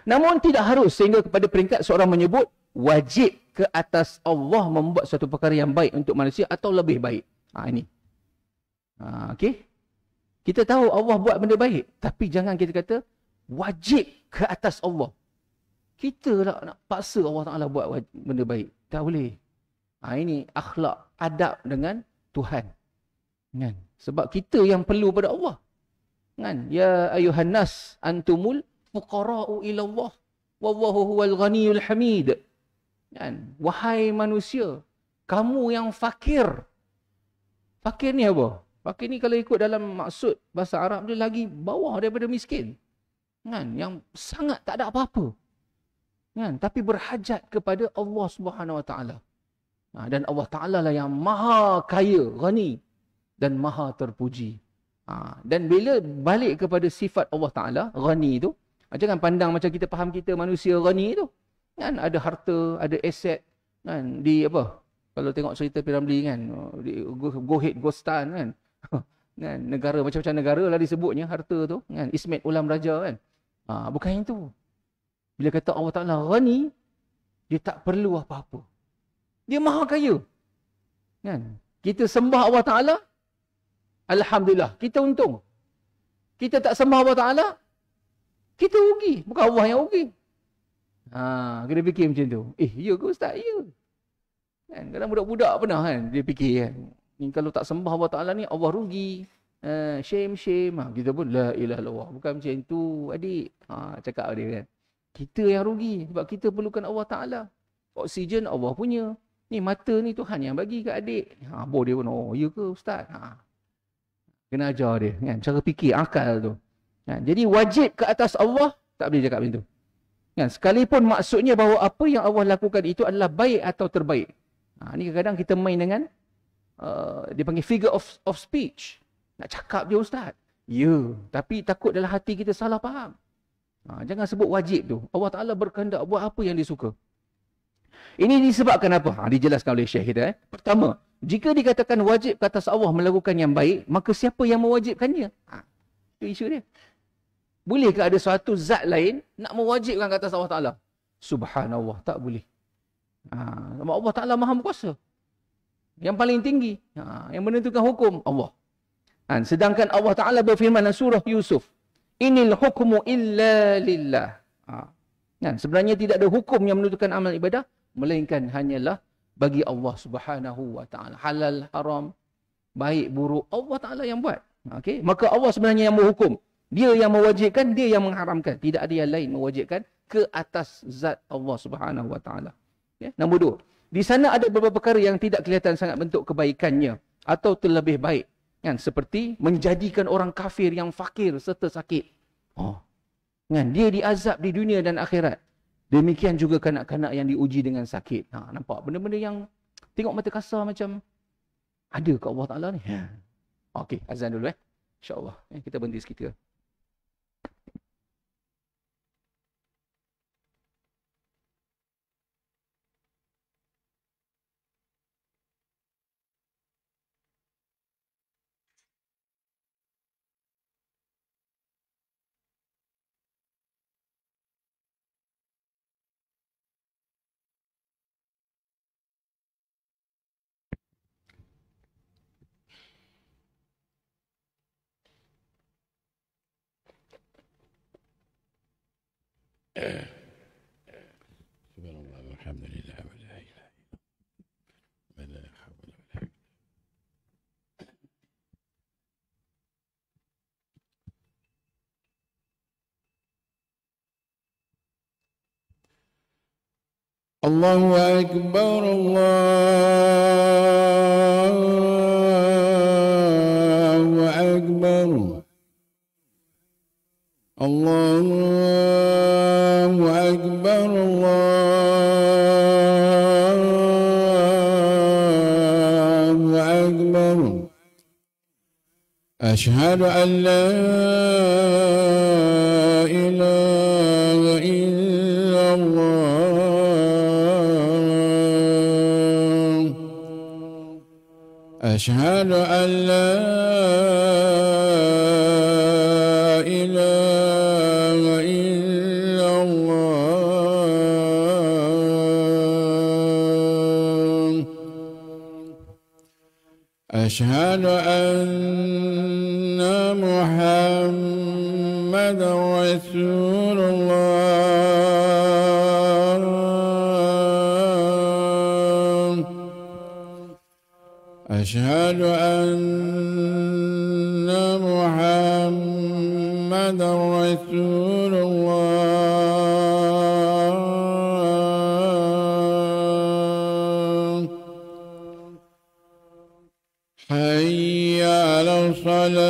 Namun tidak harus sehingga kepada peringkat seorang menyebut wajib ke atas Allah membuat satu perkara yang baik untuk manusia atau lebih baik. Ini. Okey. Kita tahu Allah buat benda baik, tapi jangan kita kata wajib ke atas Allah. Kita nak paksa Allah Ta'ala buat benda baik. Tak boleh. Ini akhlak, adab dengan Tuhan. Kan? Sebab kita yang perlu pada Allah. Kan? Ya ayuhan nas antumul fuqara'u ila Allah wallahu huwal ghaniyul hamid. Kan? Wahai manusia, kamu yang fakir. Fakir ni apa? Fakir ni kalau ikut dalam maksud bahasa Arab dia lagi bawah daripada miskin. Kan? Yang sangat tak ada apa-apa. Kan? Tapi berhajat kepada Allah Subhanahu Wa Taala. Dan Allah Ta'ala lah yang maha kaya, ghani dan maha terpuji. Dan bila balik kepada sifat Allah Ta'ala, ghani tu, jangan pandang macam kita faham kita manusia ghani tu. Kan? Ada harta, ada aset. Kan? Di apa? Kalau tengok cerita Piramli kan, go ahead, go stand kan. Kan? Negara, macam-macam negara lah disebutnya harta tu. Kan? Ismet Ulam Raja kan. Bukan yang tu. Bila kata Allah Ta'ala ghani, dia tak perlu apa-apa. Dia maha kaya. Kan? Kita sembah Allah Ta'ala, alhamdulillah, kita untung. Kita tak sembah Allah Ta'ala, kita rugi. Bukan Allah yang rugi. Kena fikir macam tu. Ya ke Ustaz? Ya. Kan? Kadang budak-budak pernah kan, dia fikir kan, ni kalau tak sembah Allah Ta'ala ni, Allah rugi. Shame. Kita pun, la ilaha illallah. Bukan macam tu, adik. Cakap dia kan. Kita yang rugi. Sebab kita perlukan Allah Ta'ala. Oksigen Allah punya. Ni mata ni Tuhan yang bagi kat adik. Abah dia pun, ya ke Ustaz? Kena ajar dia. Kan? Cara fikir, akal tu. Kan? Jadi wajib ke atas Allah, tak boleh cakap macam tu. Kan? Sekalipun maksudnya bahawa apa yang Allah lakukan itu adalah baik atau terbaik. Ni kadang-kadang kita main dengan, dia panggil figure of speech. Nak cakap je Ustaz. Ya, tapi takut dalam hati kita salah faham. Jangan sebut wajib tu. Allah Ta'ala berkehendak buat apa yang dia suka. Ini disebabkan apa? Dijelaskan oleh Syekh kita. Pertama, jika dikatakan wajib ke atas Allah melakukan yang baik, maka siapa yang mewajibkannya? Itu isu dia. Bolehkah ada suatu zat lain nak mewajibkan ke atas Allah Ta'ala? Subhanallah, tak boleh. Sebab Allah Ta'ala maha kuasa. Yang paling tinggi. Yang menentukan hukum, Allah. Sedangkan Allah Ta'ala berfirman dalam surah Yusuf, Inil hukmu illa lillah. Sebenarnya tidak ada hukum yang menentukan amal ibadah, melainkan hanyalah bagi Allah Subhanahu Wa Ta'ala. Halal, haram, baik, buruk, Allah Ta'ala yang buat. Okay? Maka Allah sebenarnya yang menghukum. Dia yang mewajibkan, dia yang mengharamkan. Tidak ada yang lain mewajibkan ke atas zat Allah Subhanahu Wa Ta'ala. Okay? Nombor 2. Di sana ada beberapa perkara yang tidak kelihatan sangat bentuk kebaikannya atau terlebih baik. Kan? Seperti menjadikan orang kafir yang fakir serta sakit. Kan? Dia diazab di dunia dan akhirat. Demikian juga kanak-kanak yang diuji dengan sakit. Nampak benda-benda yang tengok mata kasar macam ada ke Allah Ta'ala ni? Okey, azan dulu InsyaAllah. Kita berhenti seketika. Subhanallah, alhamdulillah, wa la ilaha illallah, wa la hawla wa la quwwata. Allahu akbar, Allahu akbar. Allahu akbar, Allahu akbar. Asyhadu an la ilaha illallah. Asyhadu an la ilaha illallah. Asyhadu anna Muhammadan Rasulullah. Asyhadu anna Muhammadan Rasulullah. Hayya 'ala salat.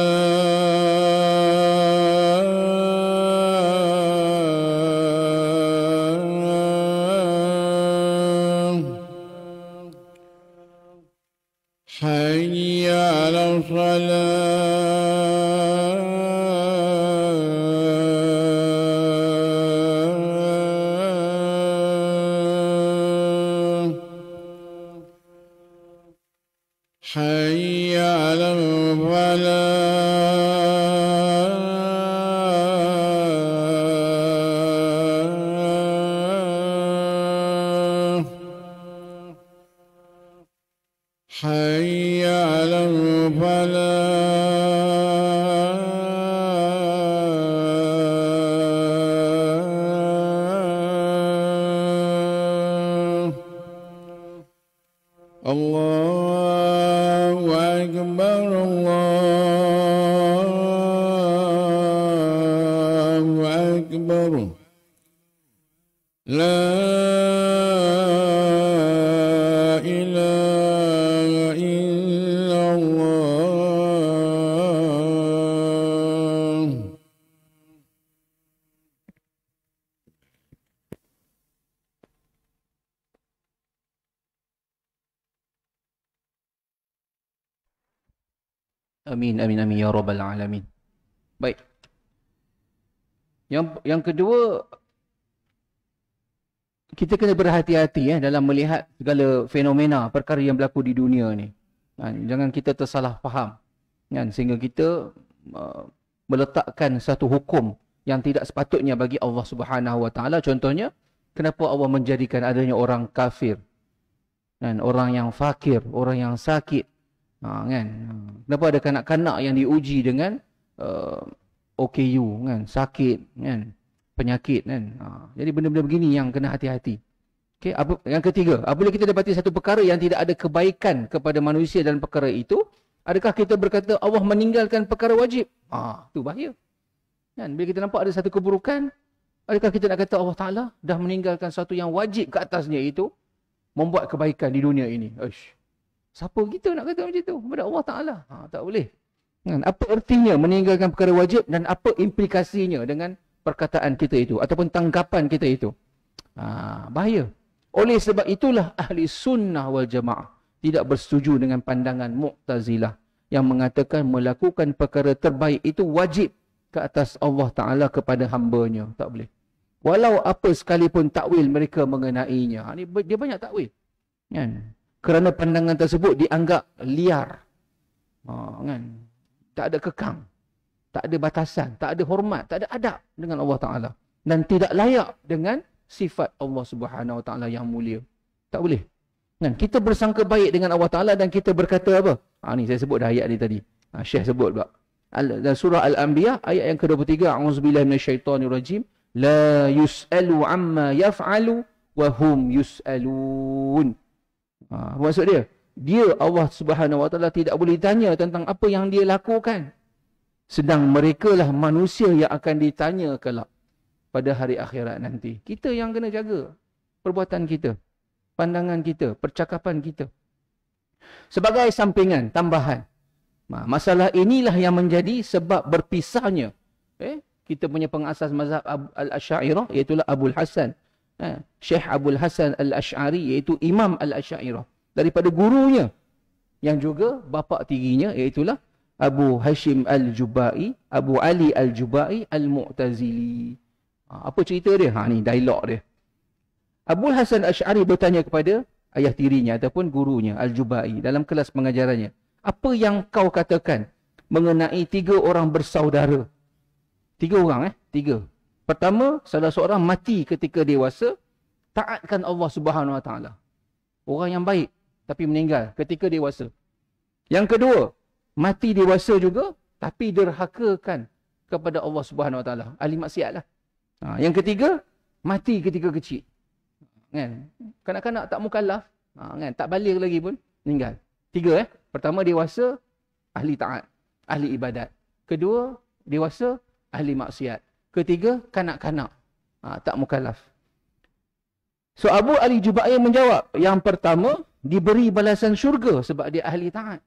Hayya 'ala salat. Hayya 'ala falah. Hayya 'ala falah. Allahu akbar, Allahu akbar. La ilaha illallah. Amin, amin, amin ya rabbal alamin. Baik. Yang kedua, kita kena berhati-hati dalam melihat segala fenomena perkara yang berlaku di dunia ni. Jangan kita tersalah faham sehingga kita meletakkan satu hukum yang tidak sepatutnya bagi Allah Subhanahu Wa Taala. Contohnya, kenapa Allah menjadikan adanya orang kafir, orang yang fakir, orang yang sakit, kenapa ada kanak-kanak yang diuji dengan OKU, sakit, penyakit, jadi benda-benda begini yang kena hati-hati. Okay, yang ketiga, apabila kita dapati satu perkara yang tidak ada kebaikan kepada manusia dalam perkara itu, adakah kita berkata Allah meninggalkan perkara wajib? Itu bahaya. Bila kita nampak ada satu keburukan, adakah kita nak kata Allah Ta'ala dah meninggalkan satu yang wajib ke atasnya itu, membuat kebaikan di dunia ini? Siapa kita nak kata macam tu kepada Allah Ta'ala? Tak boleh. Apa artinya meninggalkan perkara wajib dan apa implikasinya dengan perkataan kita itu ataupun tanggapan kita itu? Bahaya. Oleh sebab itulah ahli sunnah wal jamaah tidak bersetuju dengan pandangan Mu'tazilah yang mengatakan melakukan perkara terbaik itu wajib ke atas Allah Ta'ala kepada hambanya. Tak boleh. Walau apa sekalipun takwil mereka mengenainya. Dia banyak takwil. Kerana pandangan tersebut dianggap liar. Tak ada kekang. Tak ada batasan. Tak ada hormat. Tak ada adab dengan Allah Ta'ala. Dan tidak layak dengan sifat Allah Subhanahu Wa Ta'ala yang mulia. Tak boleh. Kita bersangka baik dengan Allah Ta'ala dan kita berkata apa? Ni saya sebut dah ayat ni tadi. Syekh sebut pula. Dan surah Al-Anbiya ayat yang ke-23. A'udzubillahi minasyaitonirrajim. La yus'alu amma yaf'alu wa hum yus'alun. Maksud dia, Allah Subhanahu wa taala tidak boleh tanya tentang apa yang dia lakukan. Sedang mereka lah manusia yang akan ditanya kelak pada hari akhirat nanti. Kita yang kena jaga perbuatan kita, pandangan kita, percakapan kita. Sebagai sampingan, tambahan. Masalah inilah yang menjadi sebab berpisahnya kita punya pengasas mazhab Al-Asy'ariyah, iaitulah Abul Hasan, Syekh Abul Hasan Al-Asy'ari, iaitu Imam Al-Asy'ariyah, daripada gurunya yang juga bapa tirinya, iaitulah Abu Hashim Al-Jubai, Abu Ali Al-Jubai Al-Mu'tazili. Apa cerita dia? Ni dialog dia. Abul Hasan Al-Asy'ari bertanya kepada ayah tirinya ataupun gurunya Al-Jubai dalam kelas pengajarannya, apa yang kau katakan mengenai 3 orang bersaudara? 3 orang tiga. Pertama, salah seorang mati ketika dewasa, taatkan Allah Subhanahu Wa Taala. Orang yang baik tapi meninggal ketika dewasa. Yang kedua, mati dewasa juga tapi derhakakan kepada Allah Subhanahu Wa Taala. Ahli maksiat lah. Yang ketiga, mati ketika kecil. Kan? Kanak-kanak tak mukallaf, kan? Tak baligh lagi pun meninggal. 3 Pertama, dewasa, ahli taat, ahli ibadat. Kedua, dewasa, ahli maksiat. Ketiga, kanak-kanak, tak mukallaf. So Abu Ali Jubai menjawab, yang pertama, diberi balasan syurga sebab dia ahli taat.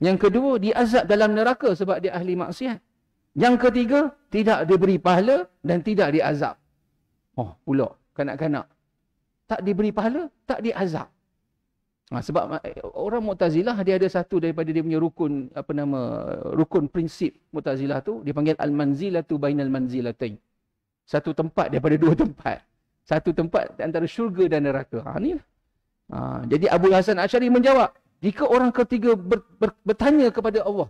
Yang kedua, diazab dalam neraka sebab dia ahli maksiat. Yang ketiga, tidak diberi pahala dan tidak diazab. Pula kanak-kanak tak diberi pahala, tak diazab. Sebab orang Mu'tazilah, dia ada satu daripada dia punya rukun, rukun prinsip Mu'tazilah tu, dia panggil al-manzilatu bainal manzilatain. Satu tempat daripada 2 tempat. Satu tempat antara syurga dan neraka. Inilah. Jadi Abu Hasan Asy'ari menjawab, jika orang ketiga bertanya kepada Allah,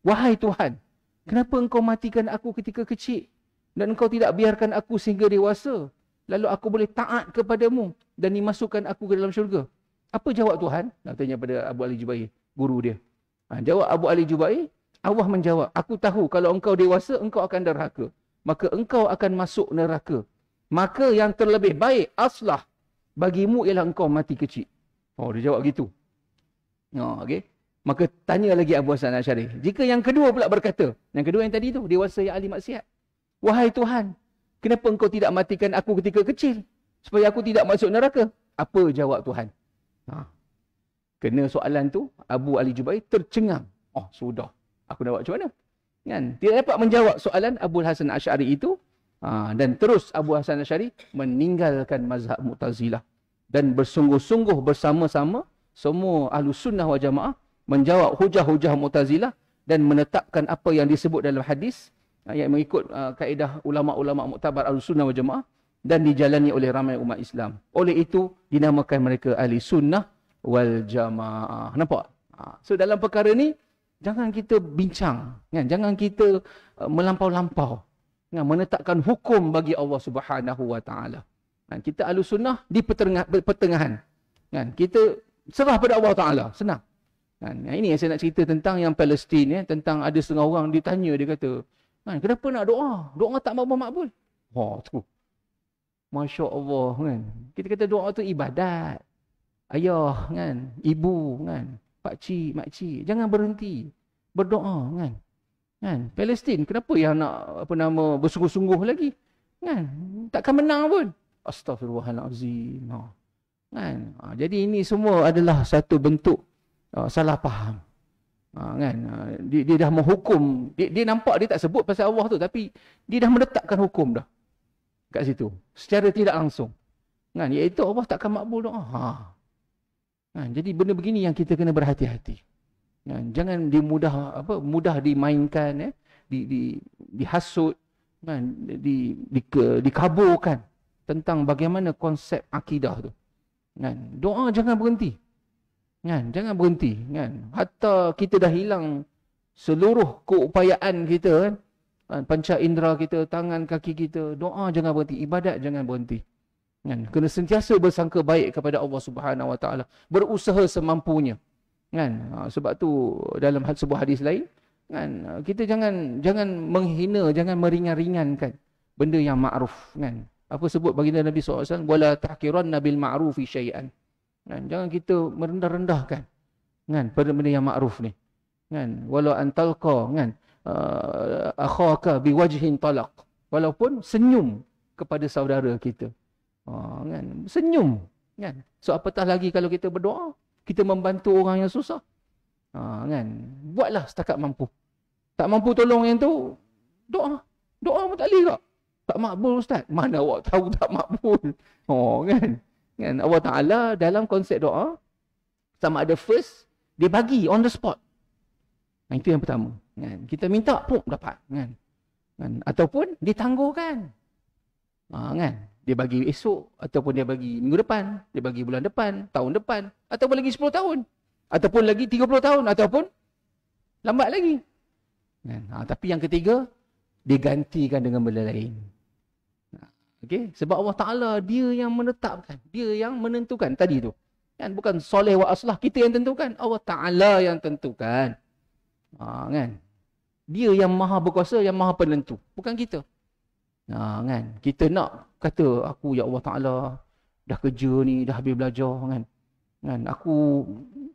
wahai Tuhan, kenapa engkau matikan aku ketika kecil dan engkau tidak biarkan aku sehingga dewasa, lalu aku boleh taat kepadamu dan dimasukkan aku ke dalam syurga? Apa jawab Tuhan? Nak tanya pada Abu Ali Jubai, guru dia. Jawab Abu Ali Jubai, Allah menjawab, aku tahu kalau engkau dewasa, engkau akan derhaka. Maka engkau akan masuk neraka. Maka yang terlebih baik, aslah, bagimu ialah engkau mati kecil. Dia jawab gitu. Okay. Maka tanya lagi Abu Hasan Asy'ari. Jika yang kedua pula berkata, yang kedua yang tadi tu, dewasa yang ahli maksiat. Wahai Tuhan, kenapa engkau tidak matikan aku ketika kecil, supaya aku tidak masuk neraka? Apa jawab Tuhan? Kena soalan tu, Abu Ali Jubai tercengang. Sudah. Aku nak buat macam mana? Kan? Tidak dapat menjawab soalan Abu Hasan Asy'ari itu. Dan terus Abu Hasan Asy'ari meninggalkan mazhab Mu'tazilah. Dan bersungguh-sungguh bersama-sama semua Ahlus Sunnah wal Jamaah menjawab hujah-hujah Mu'tazilah dan menetapkan apa yang disebut dalam hadis yang mengikut kaedah ulama-ulama muktabar Ahlus Sunnah wal Jamaah dan dijalani oleh ramai umat Islam. Oleh itu dinamakan mereka Ahli Sunnah wal Jamaah. Nampak? So dalam perkara ni jangan kita bincang, kan? Jangan kita melampau-lampau, kan? Menetapkan hukum bagi Allah Subhanahu wa taala. Kan? Kita Ahlus Sunnah di pertengahan. Kan? Kita serah pada Allah Taala, senang. Kan? Ini yang saya nak cerita tentang yang Palestin, tentang ada setengah orang ditanya, dia kata, kan, kenapa nak doa? Doa tak makbul. Tu. Masya Allah, kan. Kita kata doa tu ibadat. Ayah, kan, ibu, kan, pakcik, makcik, jangan berhenti berdoa, kan. Kan, Palestin kenapa yang nak bersungguh-sungguh lagi? Kan, takkan menang pun. Astaghfirullahalazim. Kan. Jadi ini semua adalah satu bentuk salah faham. Kan, dia dah menghukum, dia nampak dia tak sebut pasal Allah tu, tapi dia dah menetapkan hukum dah kat situ secara tidak langsung, kan, iaitu Allah takkan makbul doa. Kan, jadi benda begini yang kita kena berhati-hati, kan. Jangan mudah dimainkan, dihasut, kan, dikaburkan tentang bagaimana konsep akidah tu, kan. Doa jangan berhenti, kan, jangan berhenti, kan. Hatta kita dah hilang seluruh keupayaan kita, kan, panca indera kita, tangan kaki kita, doa jangan berhenti, ibadat jangan berhenti, kan. Kena sentiasa bersangka baik kepada Allah Subhanahu wa taala, berusaha semampunya, kan. Sebab tu dalam sebuah hadis lain, kan, kita jangan menghina, jangan meringan-ringankan benda yang ma'ruf kan. Apa sebut baginda Nabi SAW? Wala tahkiranna bil ma'rufi syai'an. Kan? Jangan kita merendah-rendahkan kan pada benda yang ma'ruf ni. Kan? Walau antalqa kan akhaka biwajhin talaq. Walaupun senyum kepada saudara kita. Kan? Senyum kan. So apatah lagi kalau kita berdoa, kita membantu orang yang susah. Kan? Buatlah setakat mampu. Tak mampu tolong yang tu, doa. Doa pun tak boleh tak? Tak makbul Ustaz. Mana awak tahu tak makbul? Kan? Kan? Allah Ta'ala dalam konsep doa, sama ada first, dia bagi on the spot. Itu yang pertama. Kan? Kita minta pun dapat. Kan? Kan? Ataupun ditangguhkan. Kan? Dia bagi esok, ataupun dia bagi minggu depan, dia bagi bulan depan, tahun depan, ataupun lagi 10 tahun, ataupun lagi 30 tahun, ataupun lambat lagi. Kan? Tapi yang ketiga, digantikan dengan benda lain. Okay? Sebab Allah Ta'ala dia yang menetapkan, dia yang menentukan tadi tu. Kan? Bukan soleh wa aslah kita yang tentukan, Allah Ta'ala yang tentukan. Kan? Dia yang maha berkuasa, yang maha penentu, bukan kita. Kan? Kita nak kata, aku ya Allah Ta'ala dah kerja ni, dah habis belajar kan. Kan? Aku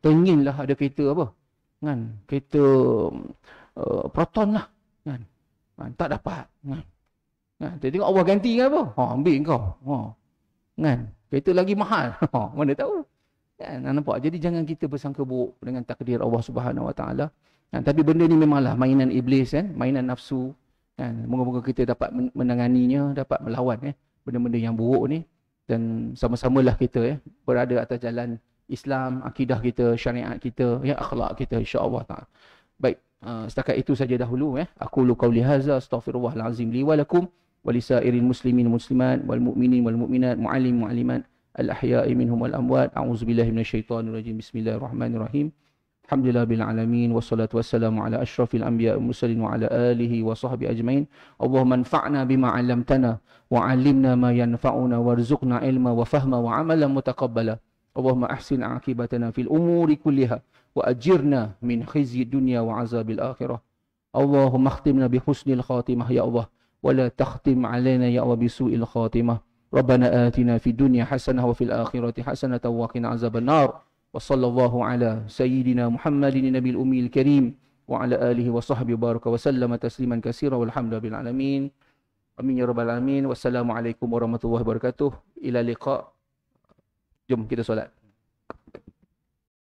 teringinlah ada kereta apa? Kan? Kereta Proton lah. Kan? Tak dapat. Kan? Tengok Allah ganti kan apa? Ambil kau. Kan? Kereta lagi mahal. Mana tahu. Kan? Nampak? Jadi jangan kita bersangka buruk dengan takdir Allah Subhanahu Wa Taala. Tapi benda ni memanglah mainan iblis kan, mainan nafsu. Kan? Moga-moga kita dapat menanganinya, dapat melawan benda-benda yang buruk ni, dan sama-samalah kita berada atas jalan Islam, akidah kita, syariat kita, akhlak kita, insya-Allah taala. Baik, setakat itu saja dahulu. Aku lu qauli hadza, astaghfirullahal azim li wa lakum wa lisairil muslimin muslimat wal mu'minin wal mu'minat mu'allim mu'allimat al ahya'i minhum wal amwat. A'udzubillahi minasyaitonir rajim. Bismillahirrahmanirrahim. Alhamdulillah bil alamin wassalatu wassalamu ala asyrafil anbiya'i wal mursalin wa ala alihi wa sahbihi ajmain. Allahumma anfa'na bima 'allamtana wa 'allimna ma yanfa'una warzuqna ilma wa fahma wa 'amalan mutaqabbala. Allahumma ahsin 'aqibatana fil umuri kulliha wa ajirna min khizyi dunya wa 'azabil akhirah. Allahumma akhtimna bi husnil khatimah ya Allah wa la takhtim 'alaina ya Allah bi su'il khatimah. Rabbana atina fid dunya hasanah wa fil akhirati hasanah wa qina 'azaban nar. Wa sallallahu ala sayyidina Muhammadin nabiyil ummil karim wa ala alihi wa sahbihi baraka wa sallama tasliman katsira walhamdulillahi alamin. Amin ya rabbal alamin. Wassalamualaikum warahmatullahi wabarakatuh. Ila liqa. Jom kita solat.